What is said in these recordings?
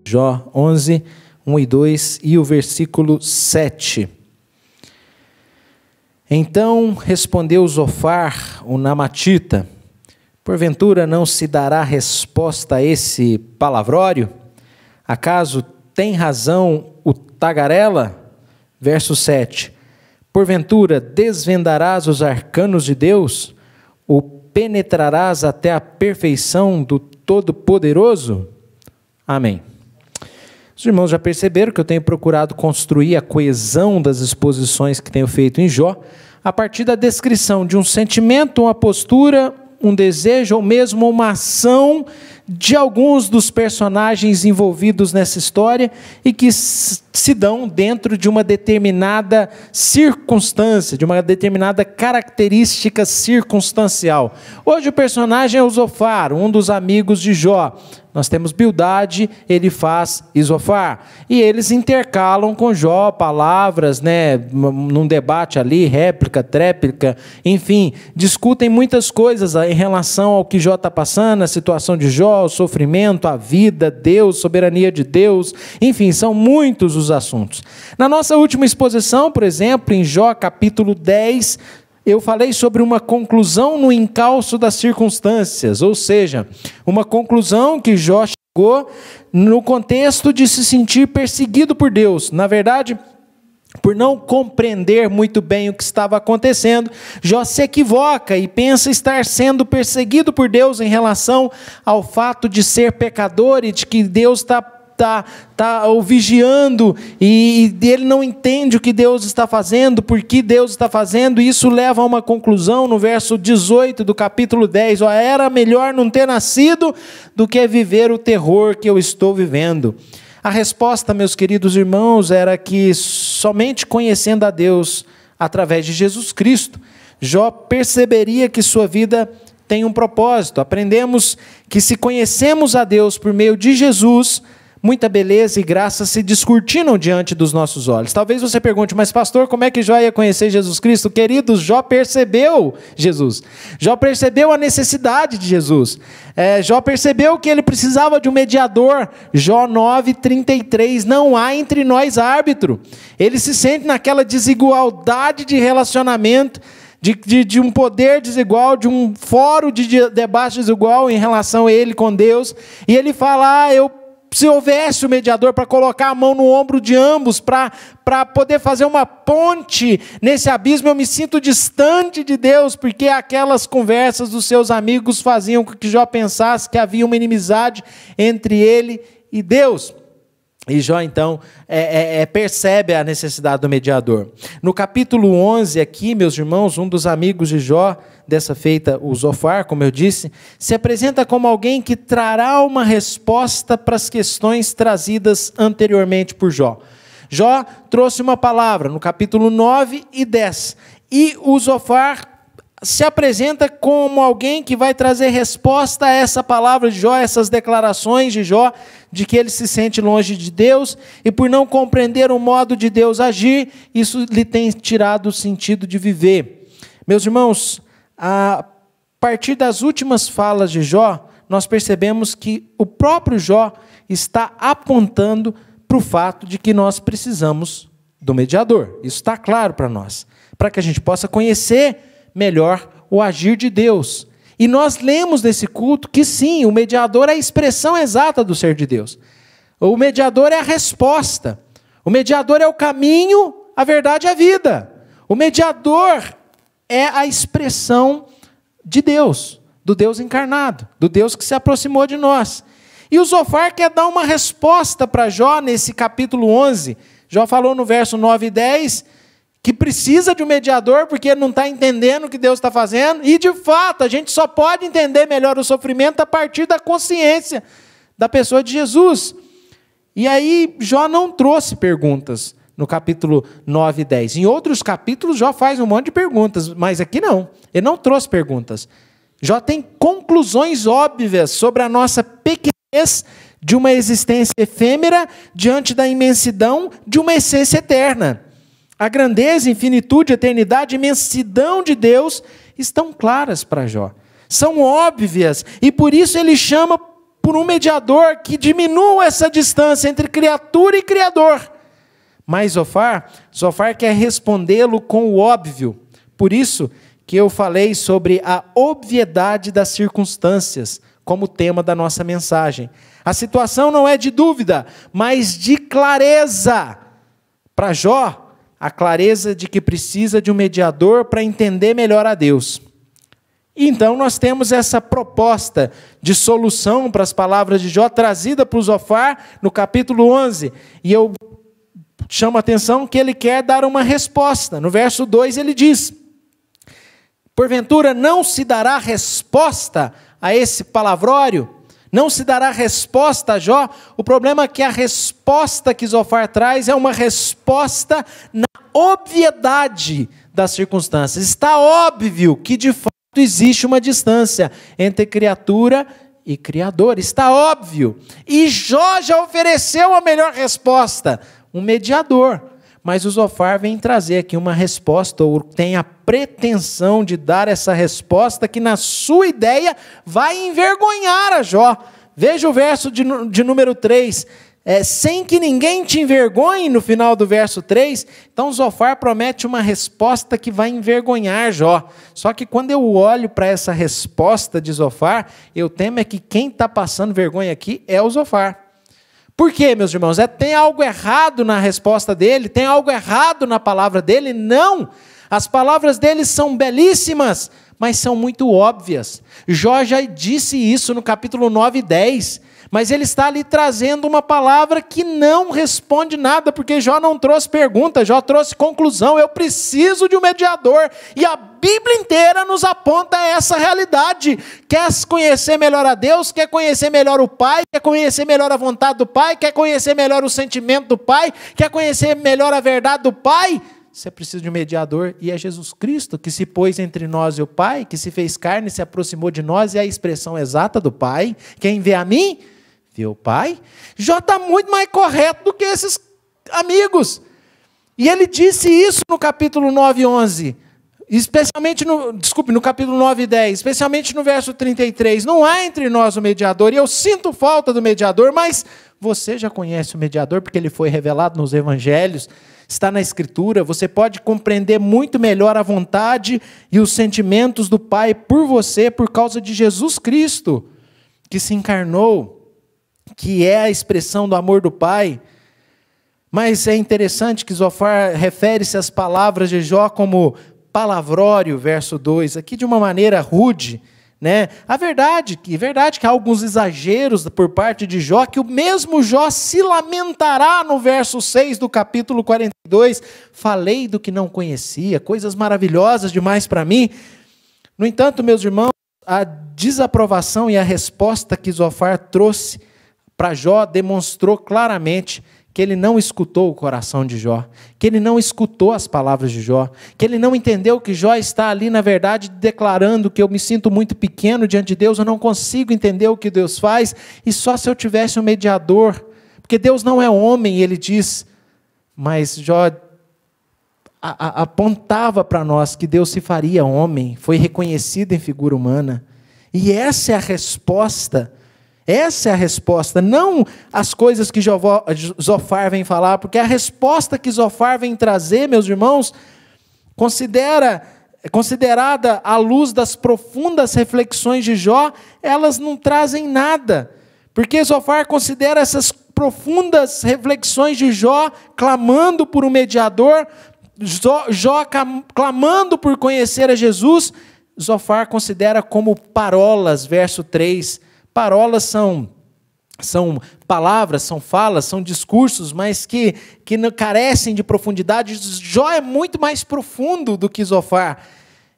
Jó 11, 1 e 2 e o versículo 7. Então respondeu Zofar, o namatita: porventura não se dará resposta a esse palavrório? Acaso tem razão o tagarela? Verso 7. Porventura desvendarás os arcanos de Deus? Ou penetrarás até a perfeição do Todo-Poderoso? Amém. Os irmãos já perceberam que eu tenho procurado construir a coesão das exposições que tenho feito em Jó, a partir da descrição de um sentimento, uma postura, um desejo ou mesmo uma ação de alguns dos personagens envolvidos nessa história e que se dão dentro de uma determinada circunstância, de uma determinada característica circunstancial. Hoje o personagem é o Zofar, um dos amigos de Jó. Nós temos Bildade, Elifaz e Zofar. E eles intercalam com Jó palavras, num debate ali, réplica, tréplica, enfim, discutem muitas coisas em relação ao que Jó está passando, a situação de Jó, o sofrimento, a vida, Deus, soberania de Deus, enfim, são muitos os assuntos. Na nossa última exposição, por exemplo, em Jó capítulo 10, eu falei sobre uma conclusão no encalço das circunstâncias, ou seja, uma conclusão que Jó chegou no contexto de se sentir perseguido por Deus. Na verdade, por não compreender muito bem o que estava acontecendo, Jó se equivoca e pensa estar sendo perseguido por Deus em relação ao fato de ser pecador e de que Deus está o vigiando e ele não entende o que Deus está fazendo, por que Deus está fazendo, e isso leva a uma conclusão no verso 18 do capítulo 10, era melhor não ter nascido do que viver o terror que eu estou vivendo. A resposta, meus queridos irmãos, era que somente conhecendo a Deus através de Jesus Cristo, Jó perceberia que sua vida tem um propósito. Aprendemos que se conhecemos a Deus por meio de Jesus, muita beleza e graça se descortinam diante dos nossos olhos. Talvez você pergunte, mas pastor, como é que Jó ia conhecer Jesus Cristo? Queridos, Jó percebeu Jesus. Jó percebeu a necessidade de Jesus. Jó percebeu que ele precisava de um mediador. Jó 9:33, não há entre nós árbitro. Ele se sente naquela desigualdade de relacionamento, de um poder desigual, de um fórum de debate desigual em relação a ele com Deus. E ele fala, se houvesse o mediador para colocar a mão no ombro de ambos, para poder fazer uma ponte nesse abismo, eu me sinto distante de Deus, porque aquelas conversas dos seus amigos faziam com que Jó pensasse que havia uma inimizade entre ele e Deus. E Jó, então, percebe a necessidade do mediador. No capítulo 11 aqui, meus irmãos, um dos amigos de Jó, dessa feita, o Zofar, como eu disse, se apresenta como alguém que trará uma resposta para as questões trazidas anteriormente por Jó. Jó trouxe uma palavra no capítulo 9 e 10. E o Zofar se apresenta como alguém que vai trazer resposta a essa palavra de Jó, essas declarações de Jó, de que ele se sente longe de Deus, e por não compreender o modo de Deus agir, isso lhe tem tirado o sentido de viver. Meus irmãos, a partir das últimas falas de Jó, nós percebemos que o próprio Jó está apontando para o fato de que nós precisamos do mediador. Isso está claro para nós, para que a gente possa conhecer melhor o agir de Deus. E nós lemos nesse culto que sim, o mediador é a expressão exata do ser de Deus. O mediador é a resposta. O mediador é o caminho, a verdade e a vida. O mediador é a expressão de Deus, do Deus encarnado, do Deus que se aproximou de nós. E o Zofar quer dar uma resposta para Jó nesse capítulo 11. Jó falou no verso 9 e 10 que precisa de um mediador porque ele não está entendendo o que Deus está fazendo. E, de fato, a gente só pode entender melhor o sofrimento a partir da consciência da pessoa de Jesus. E aí, Jó não trouxe perguntas no capítulo 9 e 10. Em outros capítulos, Jó faz um monte de perguntas, mas aqui não. Ele não trouxe perguntas. Jó tem conclusões óbvias sobre a nossa pequenez de uma existência efêmera diante da imensidão de uma essência eterna. A grandeza, infinitude, eternidade, imensidão de Deus estão claras para Jó. São óbvias, e por isso ele chama por um mediador que diminua essa distância entre criatura e Criador. Mas Zofar quer respondê-lo com o óbvio. Por isso que eu falei sobre a obviedade das circunstâncias como tema da nossa mensagem. A situação não é de dúvida, mas de clareza. Para Jó, a clareza de que precisa de um mediador para entender melhor a Deus. Então nós temos essa proposta de solução para as palavras de Jó, trazida por Zofar no capítulo 11. E eu chamo a atenção que ele quer dar uma resposta. No verso 2 ele diz: porventura não se dará resposta a esse palavrório? Não se dará resposta a Jó? O problema é que a resposta que Zofar traz é uma resposta na obviedade das circunstâncias. Está óbvio que de fato existe uma distância entre criatura e Criador. Está óbvio. E Jó já ofereceu a melhor resposta, um mediador. Mas o Zofar vem trazer aqui uma resposta, ou tem a pretensão de dar essa resposta que, na sua ideia, vai envergonhar a Jó. Veja o verso de número 3. Sem que ninguém te envergonhe, no final do verso 3. Então Zofar promete uma resposta que vai envergonhar Jó. Só que quando eu olho para essa resposta de Zofar, eu temo é que quem está passando vergonha aqui é o Zofar. Por quê, meus irmãos? Tem algo errado na resposta dele? Tem algo errado na palavra dele? Não! As palavras dele são belíssimas, mas são muito óbvias. Jó já disse isso no capítulo 9 e 10, mas ele está ali trazendo uma palavra que não responde nada, porque Jó não trouxe pergunta, Jó trouxe conclusão. Eu preciso de um mediador, e a Bíblia inteira nos aponta essa realidade. Quer conhecer melhor a Deus, quer conhecer melhor o Pai, quer conhecer melhor a vontade do Pai, quer conhecer melhor o sentimento do Pai, quer conhecer melhor a verdade do Pai? Você precisa de um mediador, e é Jesus Cristo que se pôs entre nós e o Pai, que se fez carne, se aproximou de nós, e é a expressão exata do Pai. Quem vê a mim, vê o Pai. Jó está muito mais correto do que esses amigos. E ele disse isso no capítulo 9 e 11, especialmente no capítulo 9 e 10, especialmente no verso 33. Não há entre nós o mediador, e eu sinto falta do mediador, mas você já conhece o mediador, porque ele foi revelado nos evangelhos, está na Escritura. Você pode compreender muito melhor a vontade e os sentimentos do Pai por você, por causa de Jesus Cristo, que se encarnou, que é a expressão do amor do Pai. Mas é interessante que Zofar refere-se às palavras de Jó como palavrório, verso 2, aqui de uma maneira rude, né? A verdade que há alguns exageros por parte de Jó, que o mesmo Jó se lamentará no verso 6 do capítulo 42. Falei do que não conhecia, coisas maravilhosas demais para mim. No entanto, meus irmãos, a desaprovação e a resposta que Zofar trouxe para Jó demonstrou claramente que ele não escutou o coração de Jó, que ele não escutou as palavras de Jó, que ele não entendeu que Jó está ali, na verdade, declarando que eu me sinto muito pequeno diante de Deus, eu não consigo entender o que Deus faz, e só se eu tivesse um mediador, porque Deus não é homem, ele diz. Mas Jó apontava para nós que Deus se faria homem, foi reconhecido em figura humana, e essa é a resposta. Essa é a resposta, não as coisas que Zofar vem falar, porque a resposta que Zofar vem trazer, meus irmãos, considerada à luz das profundas reflexões de Jó, elas não trazem nada, porque Zofar considera essas profundas reflexões de Jó, clamando por um mediador, Jó clamando por conhecer a Jesus, Zofar considera como parolas, verso 3, Parolas são palavras, são falas, são discursos, mas que não carecem de profundidade. Jó é muito mais profundo do que Zofar.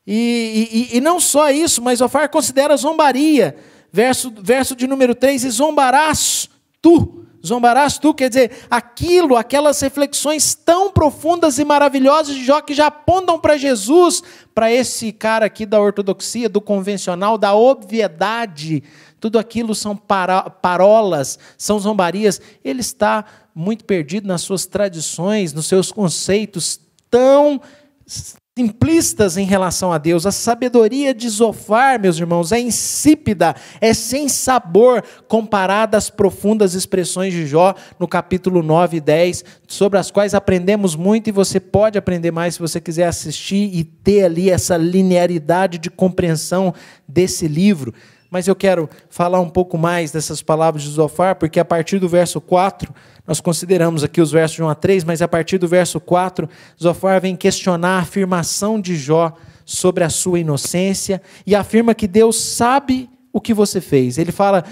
E não só isso, mas Zofar considera zombaria. Verso de número 3, e zombarás tu, quer dizer, aquelas reflexões tão profundas e maravilhosas de Jó que já apontam para Jesus, para esse cara aqui da ortodoxia, do convencional, da obviedade. Tudo aquilo são parolas, são zombarias. Ele está muito perdido nas suas tradições, nos seus conceitos tão simplistas em relação a Deus. A sabedoria de Zofar, meus irmãos, é insípida, é sem sabor, comparada às profundas expressões de Jó, no capítulo 9 e 10, sobre as quais aprendemos muito, e você pode aprender mais se você quiser assistir e ter ali essa linearidade de compreensão desse livro. Mas eu quero falar um pouco mais dessas palavras de Zofar, porque a partir do verso 4, nós consideramos aqui os versos de 1 a 3, mas a partir do verso 4, Zofar vem questionar a afirmação de Jó sobre a sua inocência, e afirma que Deus sabe o que você fez. Ele fala,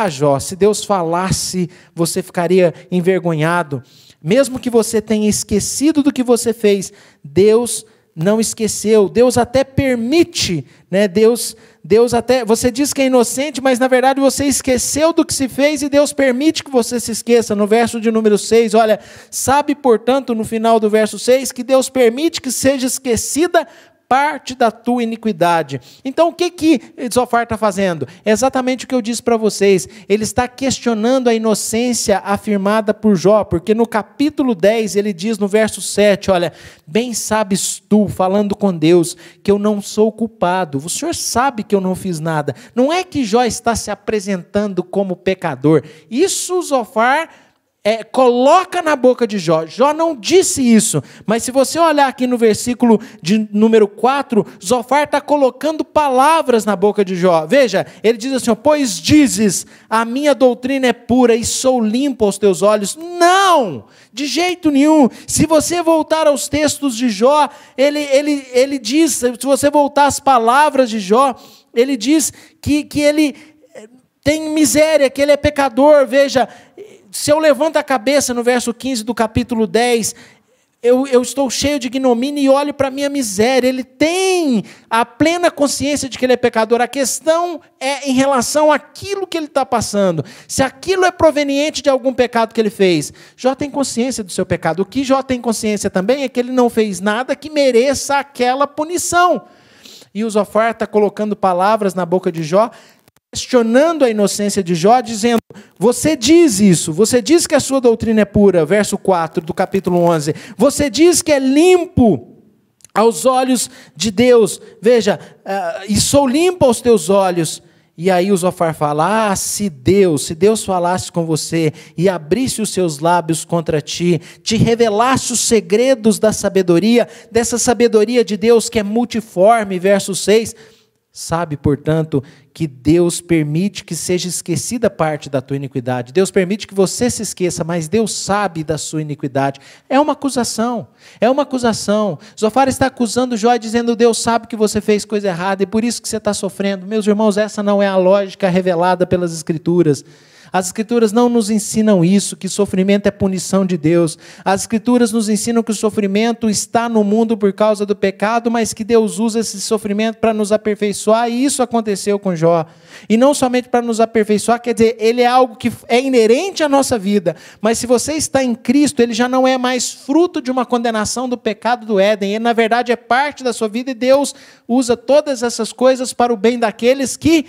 Jó, se Deus falasse, você ficaria envergonhado. Mesmo que você tenha esquecido do que você fez, Deus não esqueceu. Deus até permite, né? Deus até, você diz que é inocente, mas na verdade você esqueceu do que se fez e Deus permite que você se esqueça. No verso de número 6, olha, sabe, portanto, no final do verso 6, que Deus permite que seja esquecida parte da tua iniquidade. Então o que Zofar está fazendo? É exatamente o que eu disse para vocês. Ele está questionando a inocência afirmada por Jó, porque no capítulo 10 ele diz no verso 7, olha, bem sabes tu, falando com Deus, que eu não sou culpado. O Senhor sabe que eu não fiz nada. Não é que Jó está se apresentando como pecador. Isso Zofar coloca na boca de Jó. Jó não disse isso, mas se você olhar aqui no versículo de número 4, Zofar está colocando palavras na boca de Jó. Veja, ele diz assim, pois dizes, a minha doutrina é pura e sou limpo aos teus olhos. Não, de jeito nenhum. Se você voltar aos textos de Jó, ele diz, se você voltar às palavras de Jó, ele diz que ele tem miséria, que ele é pecador. Veja, se eu levanto a cabeça no verso 15 do capítulo 10, eu estou cheio de ignomínia e olho para a minha miséria. Ele tem a plena consciência de que ele é pecador. A questão é em relação àquilo que ele está passando. Se aquilo é proveniente de algum pecado que ele fez. Jó tem consciência do seu pecado. O que Jó tem consciência também é que ele não fez nada que mereça aquela punição. E o Zofar está colocando palavras na boca de Jó, questionando a inocência de Jó, dizendo, você diz isso, você diz que a sua doutrina é pura, verso 4 do capítulo 11, você diz que é limpo aos olhos de Deus, veja, e sou limpo aos teus olhos. E aí o Zofar fala, se Deus falasse com você e abrisse os seus lábios contra ti, te revelasse os segredos da sabedoria, dessa sabedoria de Deus que é multiforme, verso 6, sabe, portanto, que Deus permite que seja esquecida parte da tua iniquidade. Deus permite que você se esqueça, mas Deus sabe da sua iniquidade. É uma acusação, é uma acusação. Zofar está acusando Jó, dizendo, Deus sabe que você fez coisa errada e por isso que você está sofrendo. Meus irmãos, essa não é a lógica revelada pelas Escrituras. As Escrituras não nos ensinam isso, que sofrimento é punição de Deus. As Escrituras nos ensinam que o sofrimento está no mundo por causa do pecado, mas que Deus usa esse sofrimento para nos aperfeiçoar, e isso aconteceu com Jó. E não somente para nos aperfeiçoar, quer dizer, ele é algo que é inerente à nossa vida, mas se você está em Cristo, ele já não é mais fruto de uma condenação do pecado do Éden, ele na verdade é parte da sua vida, e Deus usa todas essas coisas para o bem daqueles que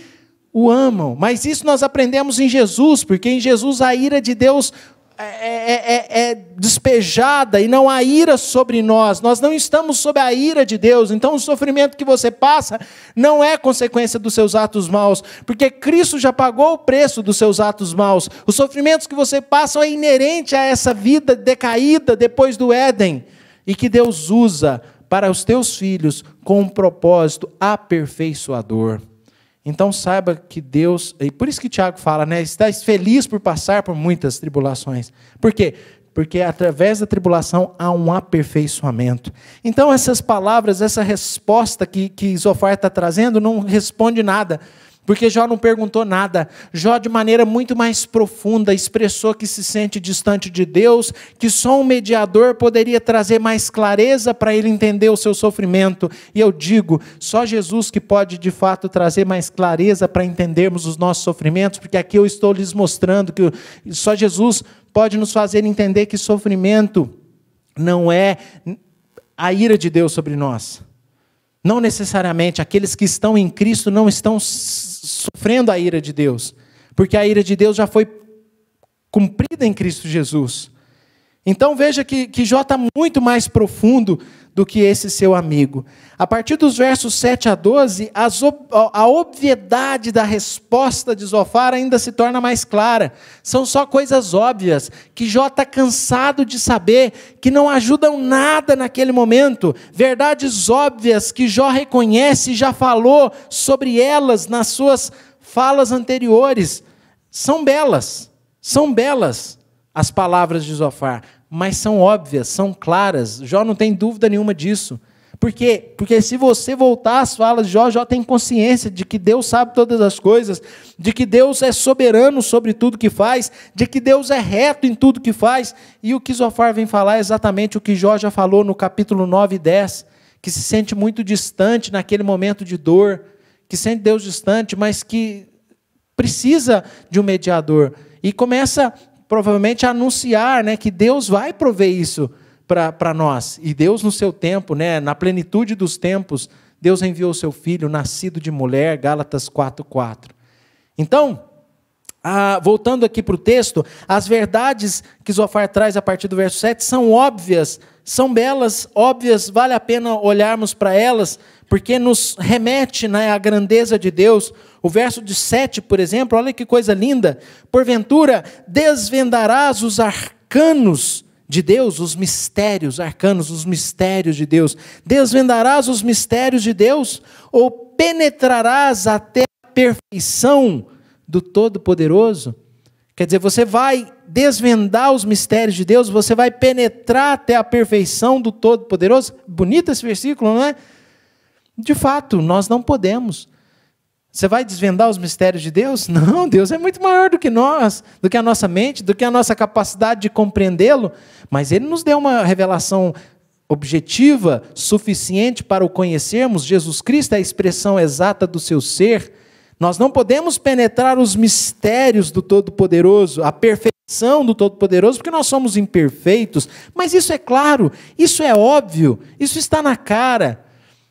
o amam. Mas isso nós aprendemos em Jesus, porque em Jesus a ira de Deus é despejada e não há ira sobre nós. Nós não estamos sob a ira de Deus. Então o sofrimento que você passa não é consequência dos seus atos maus, porque Cristo já pagou o preço dos seus atos maus. Os sofrimentos que você passa é inerente a essa vida decaída depois do Éden, e que Deus usa para os teus filhos com um propósito aperfeiçoador. Então saiba que Deus, e por isso que Tiago fala, né, estás feliz por passar por muitas tribulações. Por quê? Porque através da tribulação há um aperfeiçoamento. Então essas palavras, essa resposta que Zofar está trazendo não responde nada, porque Jó não perguntou nada. Jó, de maneira muito mais profunda, expressou que se sente distante de Deus, que só um mediador poderia trazer mais clareza para ele entender o seu sofrimento. E eu digo, só Jesus que pode de fato trazer mais clareza para entendermos os nossos sofrimentos, porque aqui eu estou lhes mostrando que só Jesus pode nos fazer entender que sofrimento não é a ira de Deus sobre nós. Não necessariamente, aqueles que estão em Cristo não estão sofrendo a ira de Deus, porque a ira de Deus já foi cumprida em Cristo Jesus. Então veja que Jó está muito mais profundo do que esse seu amigo. A partir dos versos 7 a 12, a obviedade da resposta de Zofar ainda se torna mais clara. São só coisas óbvias, que Jó está cansado de saber, que não ajudam nada naquele momento. Verdades óbvias que Jó reconhece e já falou sobre elas nas suas falas anteriores. São belas as palavras de Zofar, mas são óbvias, são claras. Jó não tem dúvida nenhuma disso. Por quê? Porque se você voltar às falas de Jó, Jó tem consciência de que Deus sabe todas as coisas, de que Deus é soberano sobre tudo que faz, de que Deus é reto em tudo que faz. E o que Zofar vem falar é exatamente o que Jó já falou no capítulo 9 e 10, que se sente muito distante naquele momento de dor, que sente Deus distante, mas que precisa de um mediador. E começa provavelmente a anunciar, né, que Deus vai prover isso para nós. E Deus no seu tempo, né, na plenitude dos tempos, Deus enviou o seu filho, nascido de mulher, Gálatas 4:4. Então, voltando aqui para o texto, as verdades que Zofar traz a partir do verso 7 são óbvias, são belas, óbvias, vale a pena olharmos para elas, porque nos remete, né, à grandeza de Deus. O verso de 7, por exemplo, olha que coisa linda. Porventura, desvendarás os arcanos de Deus, os mistérios, arcanos, os mistérios de Deus. Desvendarás os mistérios de Deus, ou penetrarás até a perfeição do Todo-Poderoso? Quer dizer, você vai desvendar os mistérios de Deus, você vai penetrar até a perfeição do Todo-Poderoso? Bonito esse versículo, não é? De fato, nós não podemos. Você vai desvendar os mistérios de Deus? Não, Deus é muito maior do que nós, do que a nossa mente, do que a nossa capacidade de compreendê-lo, mas Ele nos deu uma revelação objetiva, suficiente para o conhecermos. Jesus Cristo é a expressão exata do seu ser. Nós não podemos penetrar os mistérios do Todo-Poderoso, a perfeição do Todo-Poderoso, porque nós somos imperfeitos, mas isso é claro, isso é óbvio, isso está na cara.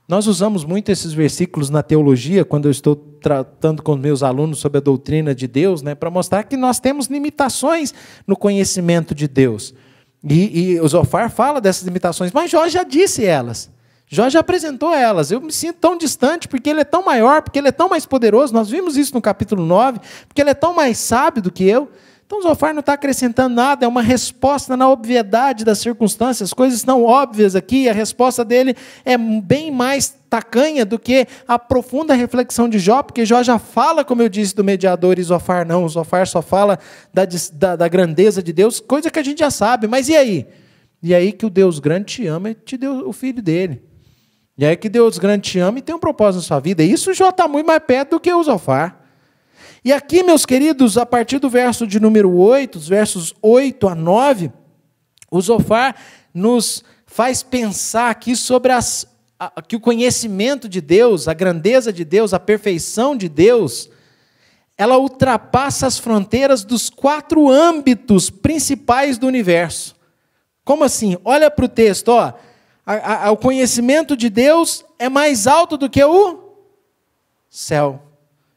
Nós usamos muito esses versículos na teologia, quando eu estou tratando com meus alunos sobre a doutrina de Deus, né, para mostrar que nós temos limitações no conhecimento de Deus. E o Zofar fala dessas limitações, mas Jó já disse elas. Jó já apresentou elas. Eu me sinto tão distante porque Ele é tão maior, porque Ele é tão mais poderoso. Nós vimos isso no capítulo 9, porque Ele é tão mais sábio do que eu. Então Zofar não está acrescentando nada, é uma resposta na obviedade das circunstâncias. As coisas estão óbvias aqui, e a resposta dele é bem mais tacanha do que a profunda reflexão de Jó, porque Jó já fala, como eu disse, do mediador, e Zofar não. Zofar só fala da grandeza de Deus, coisa que a gente já sabe. Mas e aí? E aí que o Deus grande te ama e te deu o filho dele. E aí que Deus grande te ama e tem um propósito na sua vida. E isso já está muito mais perto do que o Zofar. E aqui, meus queridos, a partir do verso de número 8, os versos 8 a 9, o Zofar nos faz pensar aqui sobre que o conhecimento de Deus, a grandeza de Deus, a perfeição de Deus, ela ultrapassa as fronteiras dos 4 âmbitos principais do universo. Como assim? Olha para o texto, ó. O conhecimento de Deus é mais alto do que o céu.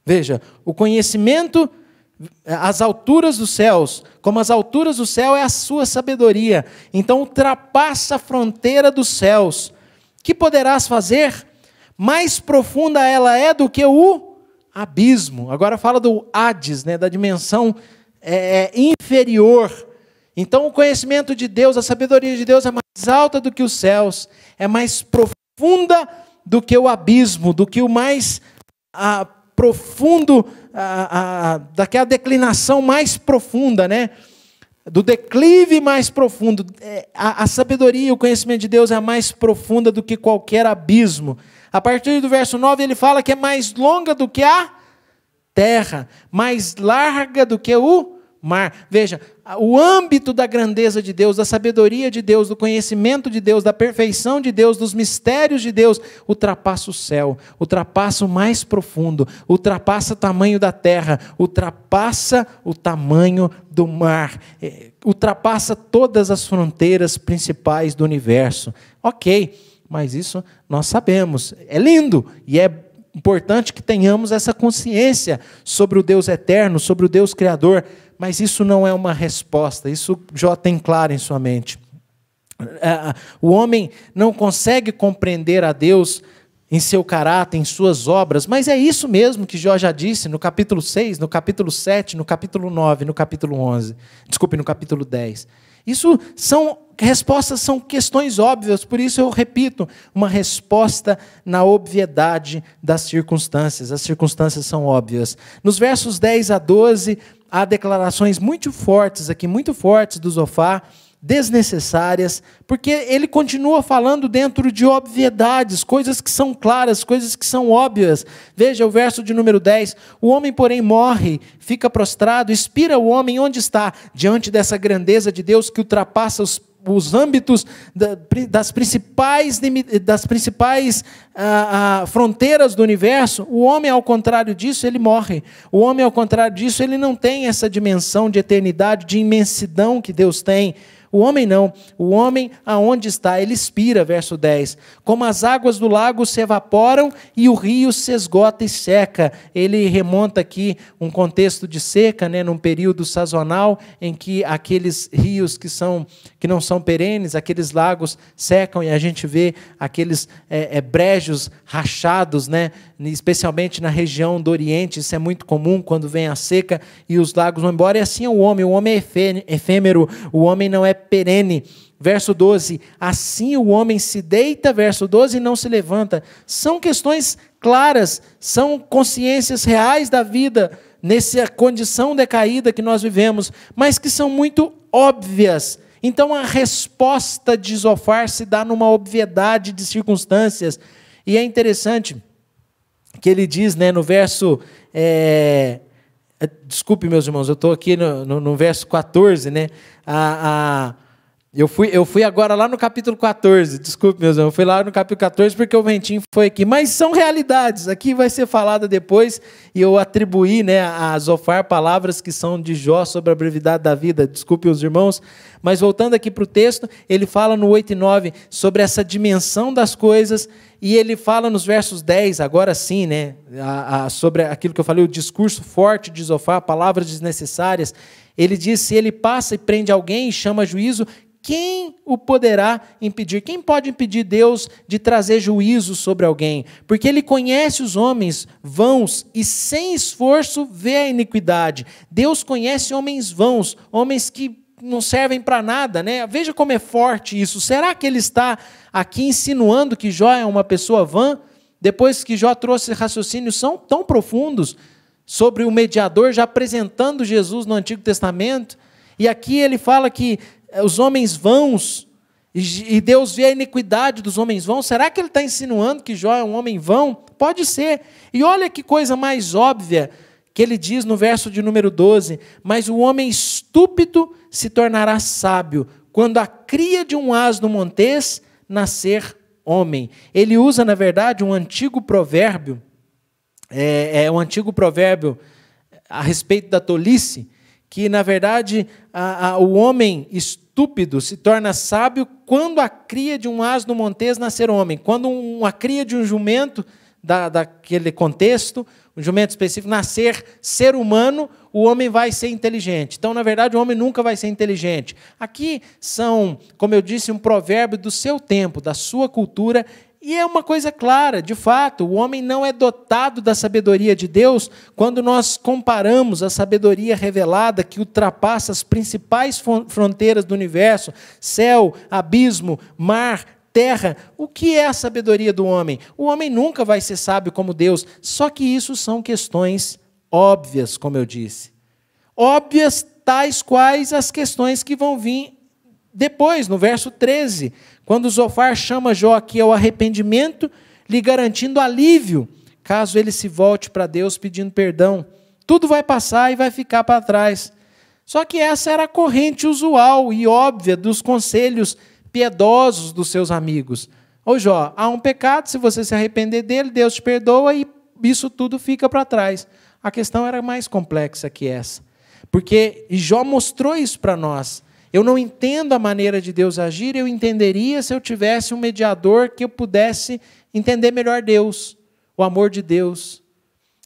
Veja, o conhecimento, as alturas dos céus, como as alturas do céu é a sua sabedoria. Então ultrapassa a fronteira dos céus. Que poderás fazer? Mais profunda ela é do que o abismo. Agora fala do Hades, né, da dimensão inferior. Então o conhecimento de Deus, a sabedoria de Deus é mais alta do que os céus, é mais profunda do que o abismo, do que o mais profundo, daquela declinação mais profunda, né? Do declive mais profundo. A sabedoria e o conhecimento de Deus é mais profunda do que qualquer abismo. A partir do verso 9 ele fala que é mais longa do que a terra, mais larga do que o mar. Veja, o âmbito da grandeza de Deus, da sabedoria de Deus, do conhecimento de Deus, da perfeição de Deus, dos mistérios de Deus, ultrapassa o céu, ultrapassa o mais profundo, ultrapassa o tamanho da terra, ultrapassa o tamanho do mar, ultrapassa todas as fronteiras principais do universo. Ok, mas isso nós sabemos, é lindo e é importante que tenhamos essa consciência sobre o Deus eterno, sobre o Deus criador, mas isso não é uma resposta, isso Jó tem claro em sua mente. O homem não consegue compreender a Deus em seu caráter, em suas obras, mas é isso mesmo que Jó já disse no capítulo 6, no capítulo 7, no capítulo 9, no capítulo 11, no capítulo 10. Isso são respostas, são questões óbvias, por isso eu repito, uma resposta na obviedade das circunstâncias. As circunstâncias são óbvias. Nos versos 10 a 12, há declarações muito fortes aqui, muito fortes do Zofar, desnecessárias, porque ele continua falando dentro de obviedades, coisas que são claras, coisas que são óbvias. Veja o verso de número 10, o homem, porém, morre, fica prostrado, expira o homem, onde está? Diante dessa grandeza de Deus que ultrapassa os âmbitos das principais fronteiras do universo. O homem, ao contrário disso, ele morre. O homem, ao contrário disso, ele não tem essa dimensão de eternidade, de imensidão que Deus tem. O homem não. O homem, aonde está? Ele expira, verso 10. Como as águas do lago se evaporam e o rio se esgota e seca. Ele remonta aqui um contexto de seca, num período sazonal, em que aqueles rios que não são perenes, aqueles lagos secam e a gente vê aqueles brejos rachados, especialmente na região do Oriente. Isso é muito comum quando vem a seca e os lagos vão embora. E assim é o homem é efêmero, o homem não é perene. Verso 12, assim o homem se deita, verso 12, e não se levanta. São questões claras, são consciências reais da vida, nessa condição decaída que nós vivemos, mas que são muito óbvias. Então a resposta de Zofar se dá numa obviedade de circunstâncias. E é interessante que ele diz, no verso... Desculpe, meus irmãos, eu estou aqui no verso 14, Eu fui agora lá no capítulo 14, desculpe, meus irmãos, eu fui lá no capítulo 14 porque o ventinho foi aqui, mas são realidades, aqui vai ser falada depois, e eu atribuí a Zofar palavras que são de Jó sobre a brevidade da vida, desculpe os irmãos, mas voltando aqui para o texto, ele fala no 8 e 9 sobre essa dimensão das coisas, e ele fala nos versos 10, agora sim, sobre aquilo que eu falei, o discurso forte de Zofar, palavras desnecessárias. Ele diz, se ele passa e prende alguém e chama juízo, quem o poderá impedir? Quem pode impedir Deus de trazer juízo sobre alguém? Porque ele conhece os homens vãos e sem esforço vê a iniquidade. Deus conhece homens vãos, homens que não servem para nada, Veja como é forte isso. Será que ele está aqui insinuando que Jó é uma pessoa vã? Depois que Jó trouxe raciocínios tão profundos sobre o mediador, já apresentando Jesus no Antigo Testamento, e aqui ele fala que os homens vãos, e Deus vê a iniquidade dos homens vãos. Será que ele está insinuando que Jó é um homem vão? Pode ser. E olha que coisa mais óbvia que ele diz no verso de número 12, mas o homem estúpido se tornará sábio quando a cria de um asno montês nascer homem. Ele usa, na verdade, um antigo provérbio, um antigo provérbio a respeito da tolice, que, na verdade, o homem estúpido se torna sábio quando a cria de um asno montês nascer homem. Quando a cria de um jumento, daquele contexto, um jumento específico, nascer ser humano, o homem vai ser inteligente. Então, na verdade, o homem nunca vai ser inteligente. Aqui são, como eu disse, um provérbio do seu tempo, da sua cultura, e é uma coisa clara, de fato, o homem não é dotado da sabedoria de Deus quando nós comparamos a sabedoria revelada que ultrapassa as principais fronteiras do universo, céu, abismo, mar, terra. O que é a sabedoria do homem? O homem nunca vai ser sábio como Deus, só que isso são questões óbvias, como eu disse. Óbvias tais quais as questões que vão vir depois, no verso 13, quando Zofar chama Jó aqui ao arrependimento, lhe garantindo alívio, caso ele se volte para Deus pedindo perdão. Tudo vai passar e vai ficar para trás. Só que essa era a corrente usual e óbvia dos conselhos piedosos dos seus amigos. Ô Jó, há um pecado, se você se arrepender dele, Deus te perdoa e isso tudo fica para trás. A questão era mais complexa que essa, porque Jó mostrou isso para nós. Eu não entendo a maneira de Deus agir, eu entenderia se eu tivesse um mediador que eu pudesse entender melhor Deus. o amor de Deus.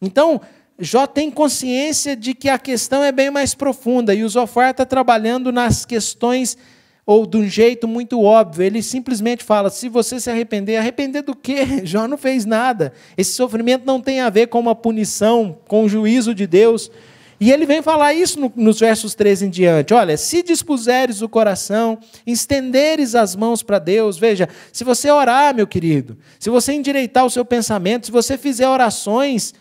Então, Jó tem consciência de que a questão é bem mais profunda, e o Zofar está trabalhando nas questões, ou de um jeito muito óbvio. Ele simplesmente fala, se você se arrepender, arrepender do quê? Jó não fez nada. Esse sofrimento não tem a ver com uma punição, com o juízo de Deus. E ele vem falar isso nos versos 13 em diante. Olha, se dispuseres o coração, estenderes as mãos para Deus. Veja, se você orar, meu querido, se você endireitar o seu pensamento, se você fizer orações,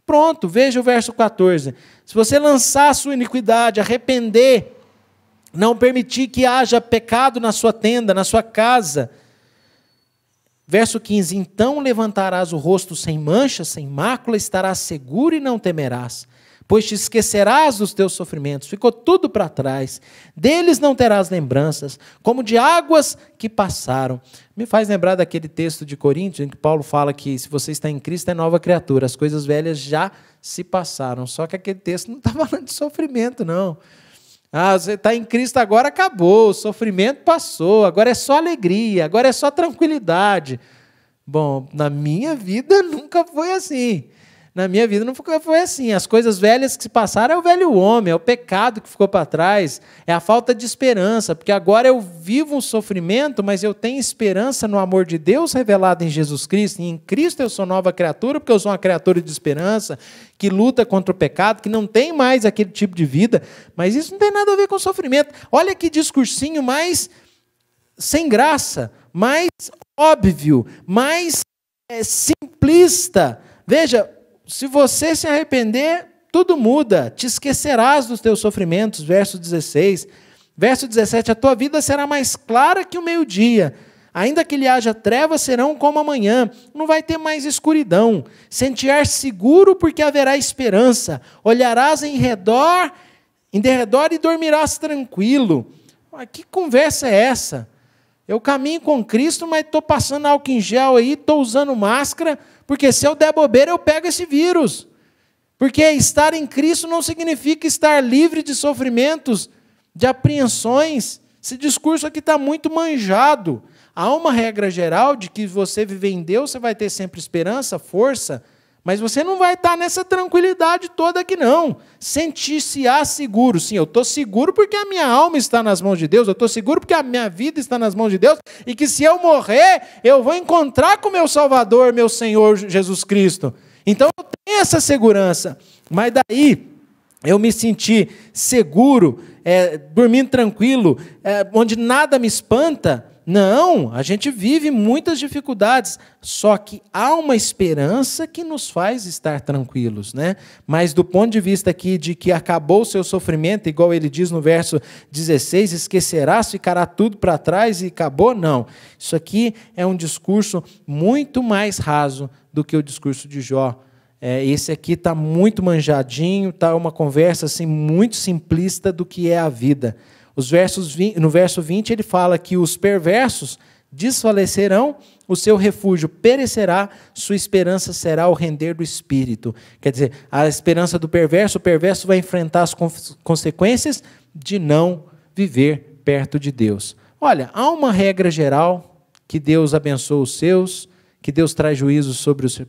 pronto, veja o verso 14. Se você lançar a sua iniquidade, arrepender, não permitir que haja pecado na sua tenda, na sua casa. Verso 15, então levantarás o rosto sem mancha, sem mácula, estarás seguro e não temerás, pois te esquecerás dos teus sofrimentos, ficou tudo para trás, deles não terás lembranças, como de águas que passaram. Me faz lembrar daquele texto de Coríntios, em que Paulo fala que se você está em Cristo é nova criatura, as coisas velhas já se passaram, só que aquele texto não está falando de sofrimento, não. Você está em Cristo agora, acabou, o sofrimento passou, agora é só alegria, agora é só tranquilidade. Bom, na minha vida nunca foi assim. Na minha vida não foi assim. As coisas velhas que se passaram é o velho homem, é o pecado que ficou para trás, é a falta de esperança, porque agora eu vivo um sofrimento, mas eu tenho esperança no amor de Deus revelado em Jesus Cristo, e em Cristo eu sou nova criatura, porque eu sou uma criatura de esperança, que luta contra o pecado, que não tem mais aquele tipo de vida, mas isso não tem nada a ver com sofrimento. Olha que discursinho mais sem graça, mais óbvio, mais simplista. Veja, se você se arrepender, tudo muda. Te esquecerás dos teus sofrimentos, verso 16. Verso 17, a tua vida será mais clara que o meio-dia. Ainda que lhe haja trevas, serão como amanhã. Não vai ter mais escuridão. Sentir seguro, porque haverá esperança. Olharás em derredor e dormirás tranquilo. Mas que conversa é essa? Eu caminho com Cristo, mas estou passando álcool em gel aí, estou usando máscara, porque se eu der bobeira, eu pego esse vírus. Porque estar em Cristo não significa estar livre de sofrimentos, de apreensões. Esse discurso aqui está muito manjado. Há uma regra geral de que você viver em Deus, você vai ter sempre esperança, força, mas você não vai estar nessa tranquilidade toda aqui, não. Sentir-se-á seguro. Sim, eu estou seguro porque a minha alma está nas mãos de Deus, eu estou seguro porque a minha vida está nas mãos de Deus, e que se eu morrer, eu vou encontrar com o meu Salvador, meu Senhor Jesus Cristo. Então eu tenho essa segurança. Mas daí eu me senti seguro, dormindo tranquilo, onde nada me espanta. Não, a gente vive muitas dificuldades, só que há uma esperança que nos faz estar tranquilos, né? Mas do ponto de vista aqui de que acabou o seu sofrimento, igual ele diz no verso 16, esquecerás, ficará tudo para trás e acabou, não. Isso aqui é um discurso muito mais raso do que o discurso de Jó. Esse aqui está muito manjadinho, está uma conversa assim, muito simplista do que é a vida. No verso 20 ele fala que os perversos desfalecerão, o seu refúgio perecerá, sua esperança será o render do espírito. Quer dizer, a esperança do perverso, o perverso vai enfrentar as consequências de não viver perto de Deus. Olha, há uma regra geral, que Deus abençoa os seus, que Deus traz juízo sobre os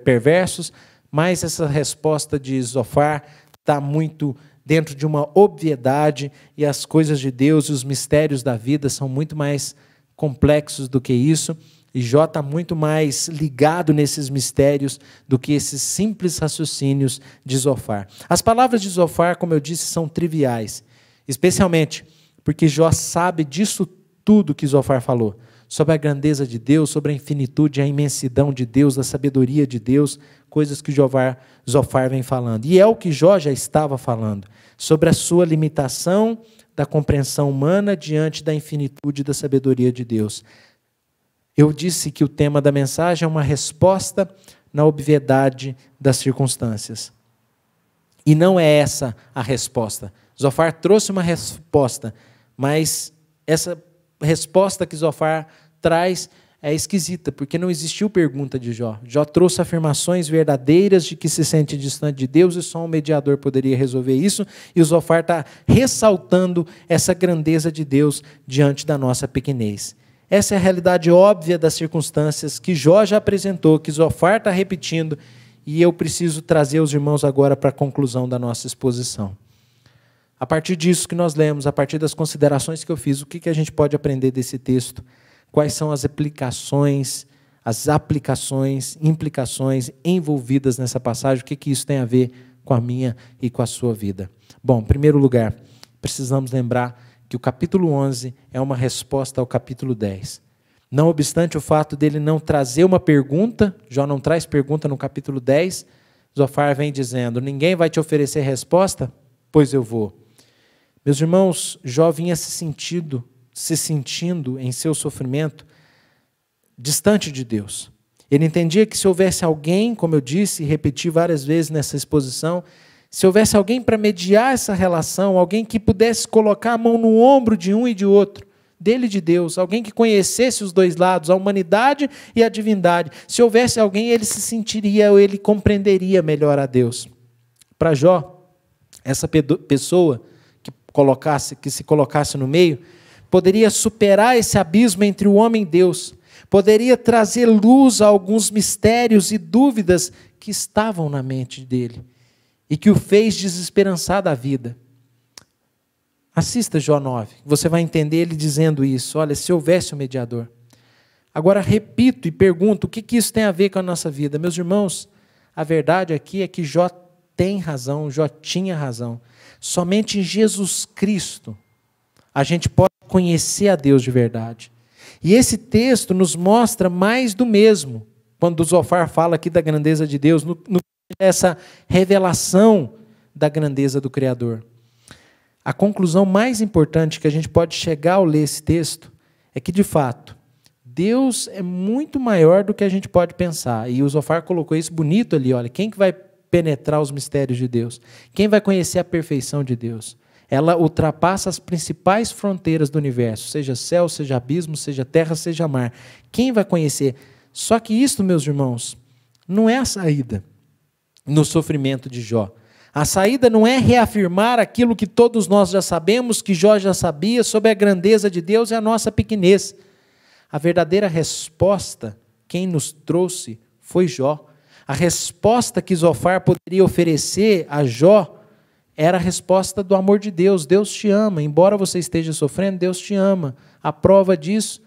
perversos, mas essa resposta de Zofar está muito dentro de uma obviedade, e as coisas de Deus e os mistérios da vida são muito mais complexos do que isso, e Jó está muito mais ligado nesses mistérios do que esses simples raciocínios de Zofar. As palavras de Zofar, como eu disse, são triviais, especialmente porque Jó sabe disso tudo que Zofar falou, sobre a grandeza de Deus, sobre a infinitude, a imensidão de Deus, a sabedoria de Deus, coisas que Zofar vem falando. E é o que Jó já estava falando, sobre a sua limitação da compreensão humana diante da infinitude da sabedoria de Deus. Eu disse que o tema da mensagem é uma resposta na obviedade das circunstâncias. E não é essa a resposta. Zofar trouxe uma resposta, mas essa resposta que Zofar traz é esquisita, porque não existiu pergunta de Jó. Jó trouxe afirmações verdadeiras de que se sente distante de Deus e só um mediador poderia resolver isso, e o Zofar está ressaltando essa grandeza de Deus diante da nossa pequenez. Essa é a realidade óbvia das circunstâncias que Jó já apresentou, que Zofar está repetindo, e eu preciso trazer os irmãos agora para a conclusão da nossa exposição. A partir disso que nós lemos, a partir das considerações que eu fiz, o que a gente pode aprender desse texto? Quais são as aplicações, implicações envolvidas nessa passagem? O que isso tem a ver com a minha e com a sua vida? Bom, em primeiro lugar, precisamos lembrar que o capítulo 11 é uma resposta ao capítulo 10. Não obstante o fato dele não trazer uma pergunta, Jó não traz pergunta no capítulo 10, Zofar vem dizendo, ninguém vai te oferecer resposta? Pois eu vou. Meus irmãos, Jó vinha se sentindo em seu sofrimento distante de Deus. Ele entendia que se houvesse alguém, como eu disse e repeti várias vezes nessa exposição, se houvesse alguém para mediar essa relação, alguém que pudesse colocar a mão no ombro de um e de outro, dele e de Deus, alguém que conhecesse os dois lados, a humanidade e a divindade, se houvesse alguém, ele se sentiria, ou ele compreenderia melhor a Deus. Para Jó, essa pessoa que se colocasse no meio, poderia superar esse abismo entre o homem e Deus, poderia trazer luz a alguns mistérios e dúvidas que estavam na mente dele e que o fez desesperançar da vida. Assista Jó 9, você vai entender ele dizendo isso, olha, se houvesse um mediador. Agora repito e pergunto, o que isso tem a ver com a nossa vida? Meus irmãos, a verdade aqui é que Jó tem razão, Jó tinha razão. Somente em Jesus Cristo a gente pode conhecer a Deus de verdade. E esse texto nos mostra mais do mesmo, quando o Zofar fala aqui da grandeza de Deus, essa revelação da grandeza do Criador. A conclusão mais importante que a gente pode chegar ao ler esse texto é que, de fato, Deus é muito maior do que a gente pode pensar. E o Zofar colocou isso bonito ali, olha, quem que vai penetrar os mistérios de Deus? Quem vai conhecer a perfeição de Deus? Ela ultrapassa as principais fronteiras do universo, seja céu, seja abismo, seja terra, seja mar. Quem vai conhecer? Só que isso, meus irmãos, não é a saída no sofrimento de Jó. A saída não é reafirmar aquilo que todos nós já sabemos, que Jó já sabia, sobre a grandeza de Deus e a nossa pequenez. A verdadeira resposta, quem nos trouxe, foi Jó. A resposta que Zofar poderia oferecer a Jó era a resposta do amor de Deus. Deus te ama, embora você esteja sofrendo, Deus te ama. A prova disso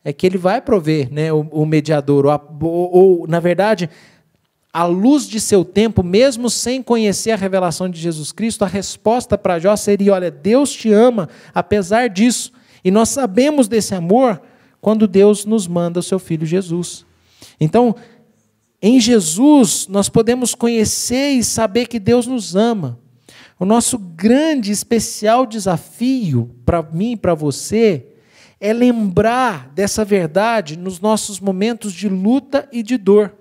é que Ele vai prover, né, o mediador, ou, na verdade, à luz de seu tempo, mesmo sem conhecer a revelação de Jesus Cristo, a resposta para Jó seria, olha, Deus te ama, apesar disso. E nós sabemos desse amor quando Deus nos manda o seu Filho Jesus. Então, em Jesus, nós podemos conhecer e saber que Deus nos ama. O nosso grande, especial desafio para mim e para você é lembrar dessa verdade nos nossos momentos de luta e de dor.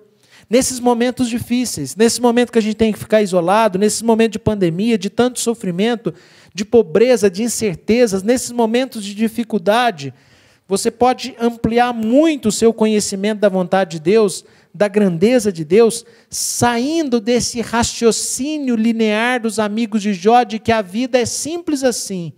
Nesses momentos difíceis, nesse momento que a gente tem que ficar isolado, nesse momento de pandemia, de tanto sofrimento, de pobreza, de incertezas, nesses momentos de dificuldade, você pode ampliar muito o seu conhecimento da vontade de Deus, da grandeza de Deus, saindo desse raciocínio linear dos amigos de Jó, de que a vida é simples assim.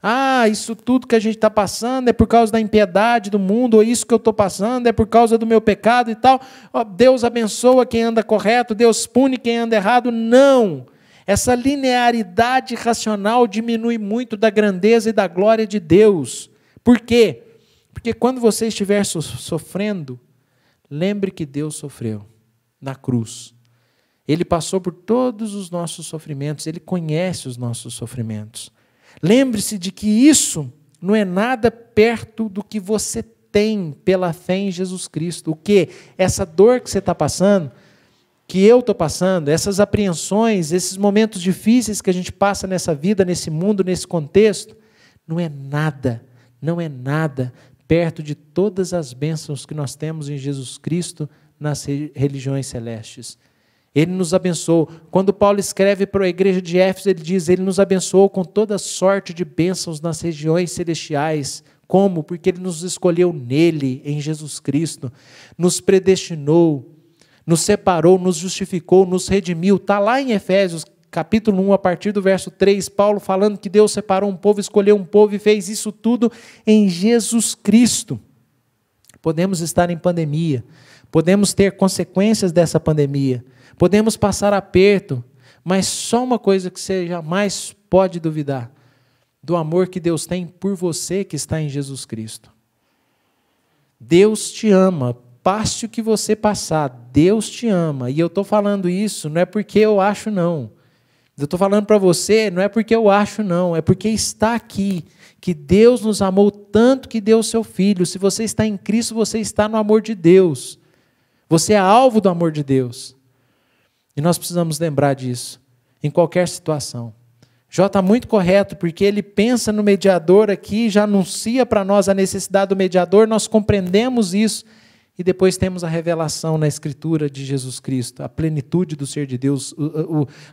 Ah, isso tudo que a gente está passando é por causa da impiedade do mundo, ou isso que eu estou passando é por causa do meu pecado e tal. Oh, Deus abençoa quem anda correto, Deus pune quem anda errado. Não! Essa linearidade racional diminui muito da grandeza e da glória de Deus. Por quê? Porque quando você estiver sofrendo, lembre que Deus sofreu na cruz. Ele passou por todos os nossos sofrimentos, Ele conhece os nossos sofrimentos. Lembre-se de que isso não é nada perto do que você tem pela fé em Jesus Cristo. O que? Essa dor que você está passando, que eu estou passando, essas apreensões, esses momentos difíceis que a gente passa nessa vida, nesse mundo, nesse contexto, não é nada perto de todas as bênçãos que nós temos em Jesus Cristo nas religiões celestes. Ele nos abençoou. Quando Paulo escreve para a igreja de Éfeso, ele diz, ele nos abençoou com toda sorte de bênçãos nas regiões celestiais. Como? Porque ele nos escolheu nele, em Jesus Cristo, nos predestinou, nos separou, nos justificou, nos redimiu. Está lá em Efésios, capítulo 1, a partir do verso 3, Paulo falando que Deus separou um povo, escolheu um povo e fez isso tudo em Jesus Cristo. Podemos estar em pandemia, podemos ter consequências dessa pandemia, podemos passar aperto, mas só uma coisa que você jamais pode duvidar: do amor que Deus tem por você que está em Jesus Cristo. Deus te ama, passe o que você passar, Deus te ama. E eu estou falando isso não é porque eu acho, não. Eu estou falando para você, não é porque eu acho, não, é porque está aqui, que Deus nos amou tanto que deu o seu Filho. Se você está em Cristo, você está no amor de Deus. Você é alvo do amor de Deus. E nós precisamos lembrar disso, em qualquer situação. Jó está muito correto, porque ele pensa no mediador aqui, já anuncia para nós a necessidade do mediador, nós compreendemos isso, e depois temos a revelação na Escritura de Jesus Cristo, a plenitude do ser de Deus,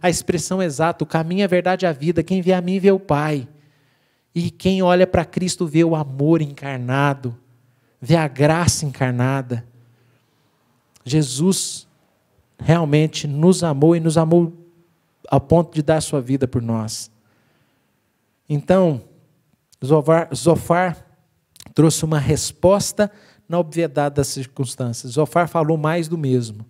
a expressão exata, o caminho, a verdade e a vida. Quem vê a mim vê o Pai. E quem olha para Cristo vê o amor encarnado, vê a graça encarnada. Jesus realmente nos amou e nos amou ao ponto de dar sua vida por nós. Então, Zofar trouxe uma resposta na obviedade das circunstâncias. Zofar falou mais do mesmo.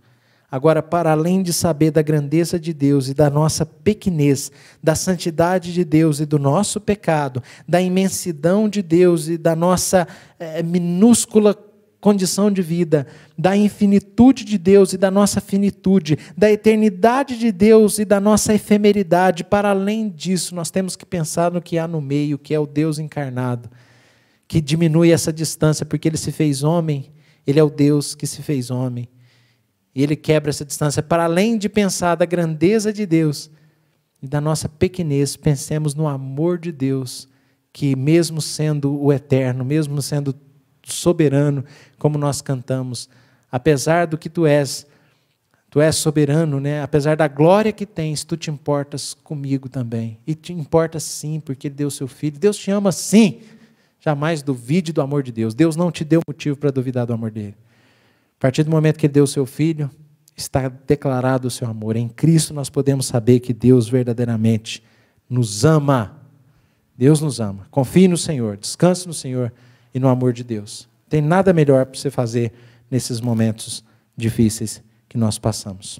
Agora, para além de saber da grandeza de Deus e da nossa pequenez, da santidade de Deus e do nosso pecado, da imensidão de Deus e da nossa minúscula condição de vida, da infinitude de Deus e da nossa finitude, da eternidade de Deus e da nossa efemeridade, para além disso, nós temos que pensar no que há no meio, que é o Deus encarnado, que diminui essa distância, porque Ele se fez homem, Ele é o Deus que se fez homem, e Ele quebra essa distância. Para além de pensar da grandeza de Deus e da nossa pequenez, pensemos no amor de Deus, que mesmo sendo o eterno, mesmo sendo soberano, como nós cantamos, apesar do que tu és soberano, né? Apesar da glória que tens, tu te importas comigo também, e te importa sim, porque Ele deu o seu Filho. Deus te ama sim, jamais duvide do amor de Deus. Deus não te deu motivo para duvidar do amor dele. A partir do momento que Ele deu o seu Filho, está declarado o seu amor. Em Cristo nós podemos saber que Deus verdadeiramente nos ama. Deus nos ama. Confie no Senhor, descanse no Senhor e no amor de Deus. Não tem nada melhor para você fazer nesses momentos difíceis que nós passamos.